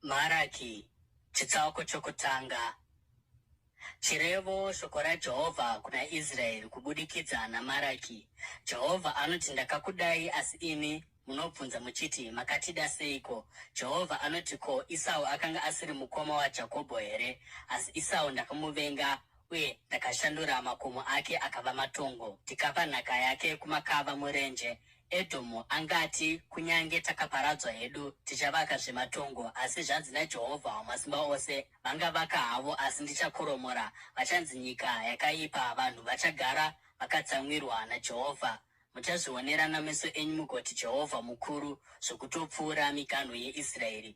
Maraki, chitsauko chokutanga. Chirevo shoko raJehovha kuna Israeri kubudikidza naMaraki. Jehovha anoti ndakakudai asi imi munobvunza muchiti makatida seiko? Jehovha anoti ko Esau akanga asiri mukoma waJakobho here? Asi Esau ndakamuvenga uye ndakashandura makomo ake akava matongo, ndikapa nhaka yake kumakava murenje. Edhomu angati kunyange takaparadzwa hedu tichavaka zvematongo, asi zvanzi naJehovha Wamasimba Ose, vangavaka havo asi ndichakoromora. Vachanzi nyika yakaipa, vanhu vachagara vakatsamwirwa naJehovha. Muchazvionera nameso enyu mugoti Jehovha mukuru, zvokutopfuura miganhu yeIsraeri.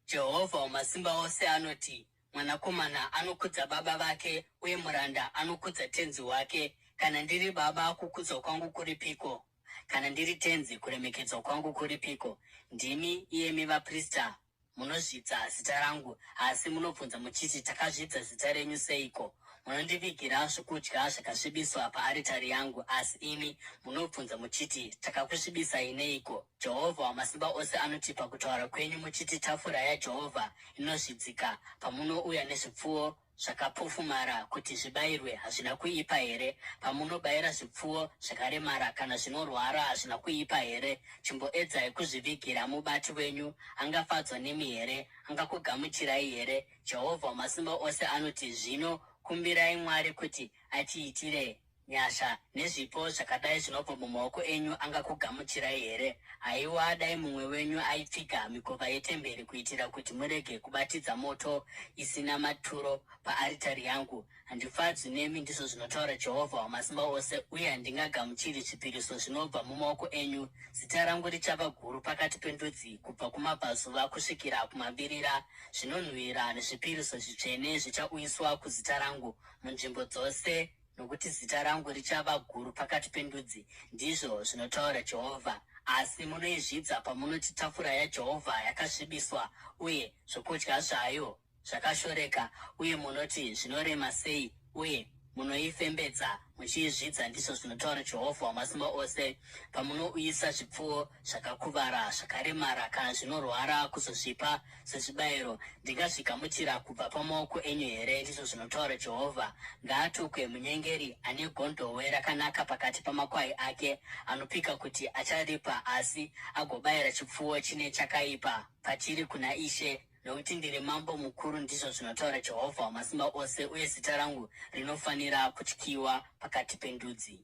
Jehovha Wamasimba Ose anoti, mwanakomana anokudza baba vake uye muranda anokudza tenzi wake. Kana ndiri baba, kukudzwa kwangu kuripiko? Kana ndiri tenzi, kuremekedzwa kwangu kuripiko? Ndimi iyemi vaprista munozvidza zita rangu, asi munobvunza muchiti takazvidza zita renyu seiko? Munondivigira zvokudya zvakasvibiswa paaritari yangu, asi imi munobvunza muchiti takakusvibisai neiko? Jehovha Wamasimba Ose anoti pakutaura kwenyu muchiti tafura yaJehovha inozvidzika, pamunouya nezvipfuwo zvakapofumara kuti zvibayirwe, hazvina kuipa here? Pamunobayira zvipfuwo zvakaremara kana zvinorwara, hazvina kuipa here? Chimboedzai kuzvivigira mubati wenyu. Angafadzwa nemi here? Angakugamuchirai here? Jehovha Wamasimba Ose anoti, zvino kumbirai Mwari kuti atiitire nyasha. Nezvipo zvakadai zvinobva mumaoko enyu angakugamuchirai here? Haiwa, dai mumwe wenyu aipfiga mikova yetemberi kuitira kuti murege kubatidza moto isina maturo paaritari yangu. Handifadzwi nemi, ndizvo zvinotaura Jehovha Wamasimba Ose, uye handingagamuchiri zvipiriso zvinobva mumaoko enyu. Zita rangu richava guru pakati pendudzi, kubva kumabvazuva kusvikira kumavirira. Zvinonhuhwira nezvipiriso zvitsvene zvichauyiswa kuzita rangu munzvimbo dzose, nokuti zita rangu richava guru pakati pendudzi, ndizvo zvinotaura Jehovha. Asi munoizvidza pamunoti tafura yaJehovha yakasvibiswa, uye zvokudya zvayo zvakashoreka, uye munoti zvinorema sei, uye munoifembedza muchiizvidza, ndizvo zvinotaura Jehovha Wamasimba Ose. Pamunouyisa zvipfuwo zvakakuvara zvakaremara kana zvinorwara kuzozvipa sezvibayiro, ndingazvigamuchira kubva pamaoko enyu here? Ndizvo zvinotaura Jehovha. Ngaatukwe munyengeri ane gondobwe rakanaka pakati pamakwai ake, anopika kuti acharipa asi agobayira chipfuwo chine chakaipa patiri kuna Ishe. Nokuti ndiri mambo mukuru, ndizvo zvinotaura Jehovha Wamasimba Ose, uye zita rangu rinofanira kutyiwa pakati pendudzi.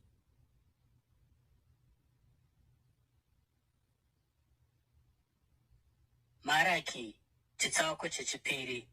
Maraki, chitsauko chechipiri.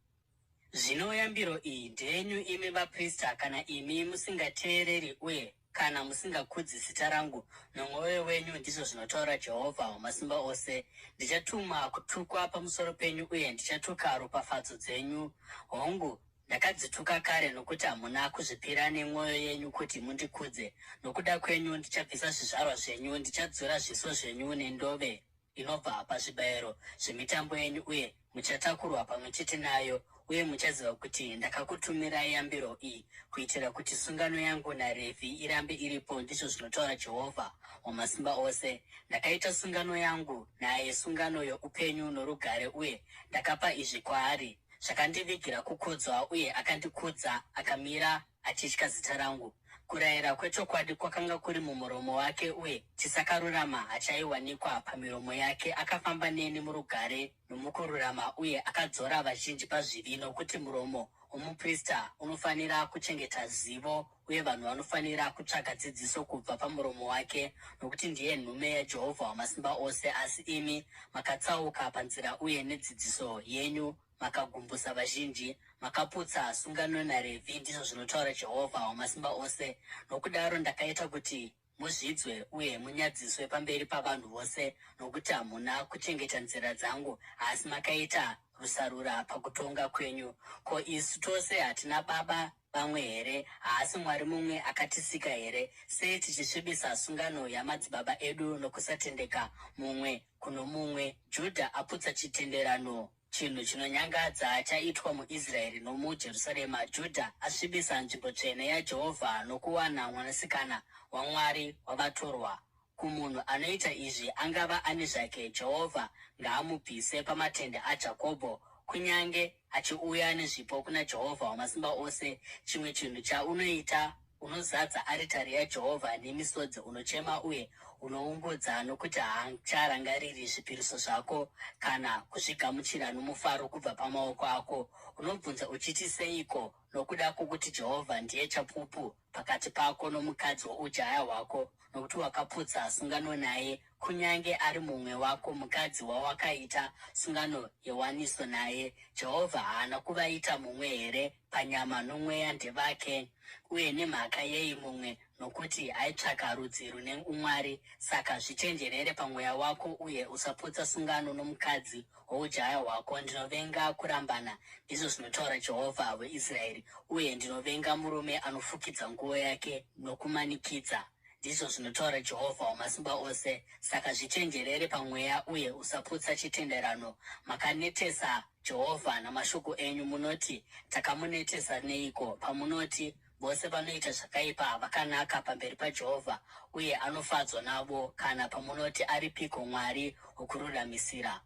Zvino yambiro iyi ndenyu imi vaprista, kana imi musingateereri uye kana musingakudzi zita rangu nomwoyo wenyu, ndizvo zvinotaura Jehovha Wamasimba Ose. Ndichatuma kutukwa pamusoro penyu uye ndichatuka ropafadzo dzenyu. Hongu, ndakadzituka kare nokuti hamuna kuzvipira nemwoyo yenyu kuti mundikudze. Nokuda kwenyu ndichabvisa zvizvarwa zvenyu, ndichadzura zviso zvenyu nendove inobva pazvibayiro zvemitambo yenyu, uye muchatakurwa pamwe chete nayo. Uye muchaziva kuti ndakakutumirai yambiro iyi kuitira kuti sungano yangu naRevhi irambe iripo, ndizvo zvinotaura Jehovha Wamasimba Ose. Ndakaita sungano yangu naye, sungano youpenyu norugare, uye ndakapa izvi kwaari. Zvakandivigira kukudzwa, uye akandikudza, akamira achitya zita rangu. Kurayira kwechokwadi kwakanga kuri mumuromo wake, uye chisakarurama hachaiwanikwa pamiromo yake. Akafamba neni murugare nomukururama, uye akadzora vazhinji pazvivi, nokuti muromo womuprista unofanira kuchengeta zivo, uye vanhu vanofanira kutsvaga dzidziso kubva pamuromo wake, nokuti ndiye nhume yaJehovha Wamasimba Ose. Asi imi makatsauka panzira, uye nedzidziso yenyu makagumbusa vazhinji, makaputsa sungano naRevhi, ndizvo zvinotaura Jehovha Wamasimba Ose. Nokudaro ndakaita kuti muzvidzwe uye munyadziswe pamberi pavanhu vose, nokuti hamuna kuchengeta nzira dzangu, asi makaita rusarura pakutonga kwenyu. Ko, isu tose hatina baba vamwe here? Haasi Mwari mumwe akatisika here? Sei tichisvibisa sungano yamadzibaba edu nokusatendeka mumwe kuno mumwe? Judha aputsa chitenderano, chinhu chinonyangadza chaitwa muIsraeri nomuJerusarema. Judha asvibisa nzvimbo tsvene yaJehovha nokuwana mwanasikana waMwari wavatorwa. Kumunhu anoita izvi, angava ani zvake, Jehovha ngaamubvise pamatende aJakobho, kunyange achiuya nezvipo kuna Jehovha Wamasimba Ose. Chimwe chinhu chaunoita, unozadza aritari yaJehovha nemisodzi, unochema uye unoungudza, nokuti haacharangariri zvipiriso zvako kana kuzvigamuchira nomufaro kubva pamaoko ako. Unobvunza uchiti, seiko? Nokuda kwokuti Jehovha ndiye chapupu pakati pako nomukadzi woujaya hwako, nokuti wakaputsa sungano naye, kunyange ari mumwe wako, mukadzi wawakaita sungano yewaniso naye. Jehovha haana kuvaita mumwe here panyama nomweya ndevake? Uye nemhaka yei mumwe? Nokuti aitsvaka rudzi rune umwari. Saka zvichenjerere pamweya wako uye usaputsa sungano nomukadzi woujaya hwako. Ndinovenga kurambana, ndizvo zvinotaura Jehovha weIsraeri, uye ndinovenga murume anofukidza nguo yake nokumanikidza, ndizvo zvinotaura Jehovha Wamasimba Ose. Saka zvichenjerere pamweya uye usaputsa chitenderano. Makanetesa Jehovha namashoko enyu. Munoti, takamunetesa neiko? Pamunoti, vose vanoita zvakaipa vakanaka pamberi paJehovha uye anofadzwa navo. Kana pamunoti, aripiko Mwari wokururamisira?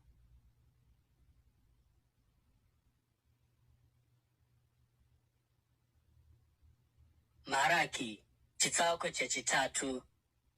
Maraki chitsauko chechitatu.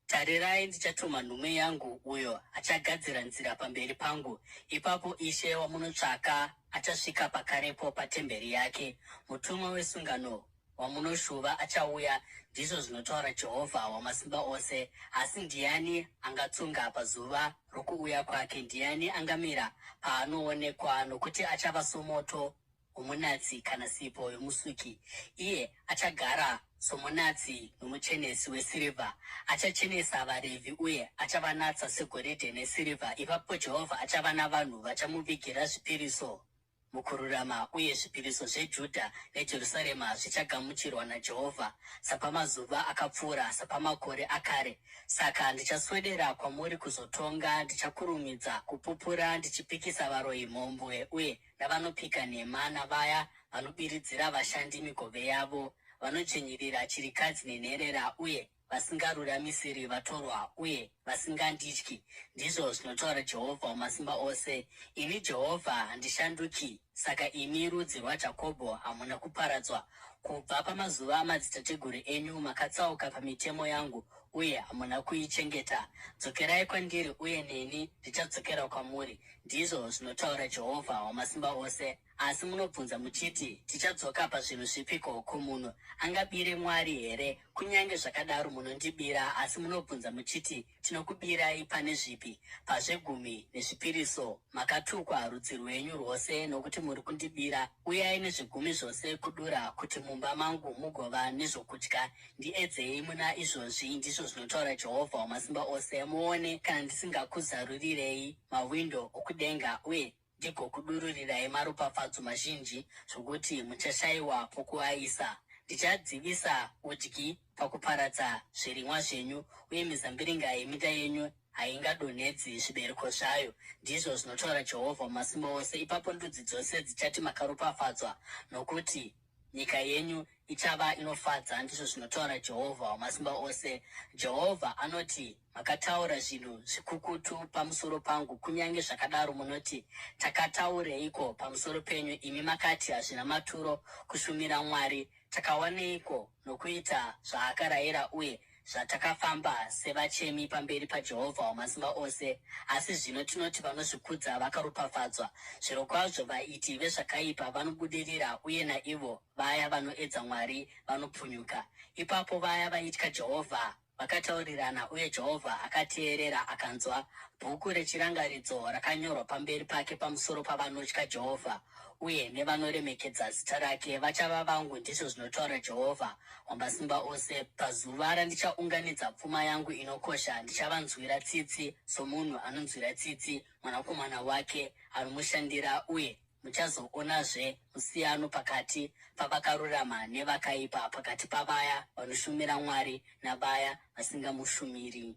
Tarirai, ndichatuma nhume yangu, uyo achagadzira nzira pamberi pangu. Ipapo Ishe wamunotsvaka achasvika pakarepo patemberi yake. Mutumwa wesungano wamunoshuva achauya, ndizvo zvinotaura Jehovha Wamasimba Ose. Asi ndiani angatsunga pazuva rokuuya kwake? Ndiani angamira paanoonekwa? Nokuti achava somoto womunatsi kana sipo yomusuki. Iye achagara somunatsi nomuchenesi wesirivha. Achachenesa vaRevhi uye achavanatsa segoridhe nesirivha. Ipapo Jehovha achava navanhu vachamuvigira zvipiriso mukururama, uye zvipiriso zveJudha neJerusarema zvichagamuchirwa naJehovha sapamazuva akapfuura, sapamakore akare. Saka ndichaswedera kwamuri kuzotonga, ndichakurumidza kupupura, ndichipikisa varoyi mhombwe uye navanopika nhema, navaya vanobiridzira vashandi migove yavo, vanodzvinyirira chirikadzi nenherera, uye vasingaruramisiri vatorwa uye vasingandityi, ndizvo zvinotaura Jehovha Wamasimba Ose. Ini Jehovha handishanduki. Saka imi rudzi rwaJakobho hamuna kuparadzwa. Kubva pamazuva amadzitateguru enyu makatsauka pamitemo yangu uye hamuna kuichengeta. Dzokerai kwandiri uye neni ndichadzokera kwamuri, ndizvo zvinotaura Jehovha Wamasimba Ose. Asi munobvunza muchiti, tichadzoka pazvinhu zvipiko? Ko, munhu angabire Mwari here? Kunyange zvakadaro munondibira. Asi munobvunza muchiti, tinokubirai pane zvipi? Pazvegumi nezvipiriso makatukwa rudzi rwenyu rwose, nokuti muri kundibira. Uyai nezvigumi zvose kudura, kuti mumba mangu mugova nezvokudya. Ndiedzei muna izvozvi, ndizvo zvinotaura Jehovha Wamasimba Ose. Muone kana ndisingakuzarurirei mawindo okudenga uye ndigokudururirai maropafadzo mazhinji, zvokuti muchashayiwa pokuaisa. Ndichadzivisa udyi pakuparadza zvirimwa zvenyu, uye mizambiringa yeminda yenyu haingadonhedzi zvibereko zvayo, ndizvo zvinotaura Jehovha Wamasimba Ose. Ipapo ndudzi dzose dzichati makaropafadzwa, nokuti nyika yenyu ichava inofadza, ndizvo zvinotaura Jehovha Wamasimba Ose. Jehovha anoti, makataura zvinhu zvikukutu pamusoro pangu. Kunyange zvakadaro munoti, takataureiko pamusoro penyu? Imi makati, hazvina maturo kushumira Mwari. Takawaneiko nokuita zvaakarayira uye zvatakafamba sevachemi pamberi paJehovha Wamasimba Ose? Asi zvino tinoti vanozvikudza vakaropafadzwa. Zvirokwazvo vaiti vezvakaipa vanobudirira, uye naivo vaya vanoedza Mwari vanopunyuka. Ipapo vaya vaitya Jehovha vakataurirana, uye Jehovha akateerera akanzwa. Bhuku rechirangaridzo rakanyorwa pamberi pake pamusoro pavanotya Jehovha uye nevanoremekedza zita rake. Vachava vangu, ndizvo zvinotaura Jehovha Wamasimba Ose. Pazuva randichaunganidza pfuma yangu inokosha, ndichavanzwira tsitsi somunhu anonzwira tsitsi mwanakomana wake anomushandira, uye muchazoonazve musiyano pakati pavakarurama nevakaipa, pakati pavaya vanoshumira Mwari navaya vasingamushumiri.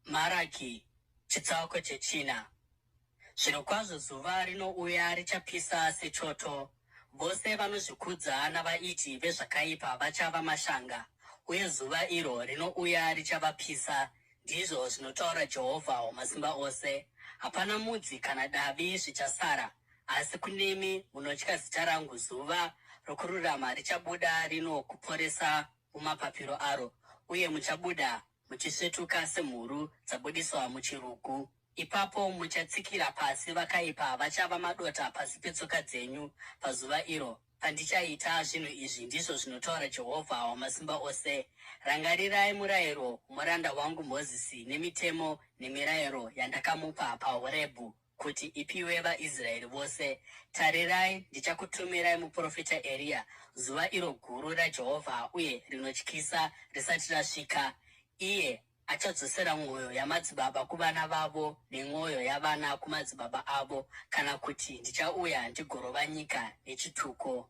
Maraki chitsauko chechina. Zvirokwazvo zuva rinouya richapisa sechoto. Vose vanozvikudza navaiti vezvakaipa vachava mashanga, uye zuva iro rinouya richavapisa. ndizvo zvinotaura Jehovha Wamasimba Ose. Hapana mudzi kana davi zvichasara, asi kunemi munotya zita rangu zuva rokururama richabuda rinokuporesa mumapapiro aro, uye muchabuda muchisvetuka semhuru dzabudiswa muchirugu. Ipapo muchatsikira pasi vakaipa, vachava madota pasi petsoka dzenyu pazuva iro pandichaita zvinhu izvi, ndizvo zvinotaura Jehovha Wamasimba Ose. Rangarirai murayiro muranda wangu Mozisi nemitemo nemirayiro yandakamupa paHorebhu kuti ipiwe vaIsraeri vose. Tarirai, ndichakutumirai muprofita Eria zuva iro guru raJehovha uye rinotyisa risati rasvika. Iye achadzosera mwoyo yamadzibaba kuvana vavo nemwoyo yavana kumadzibaba avo, kana kuti ndichauya ndigorova nyika nechituko.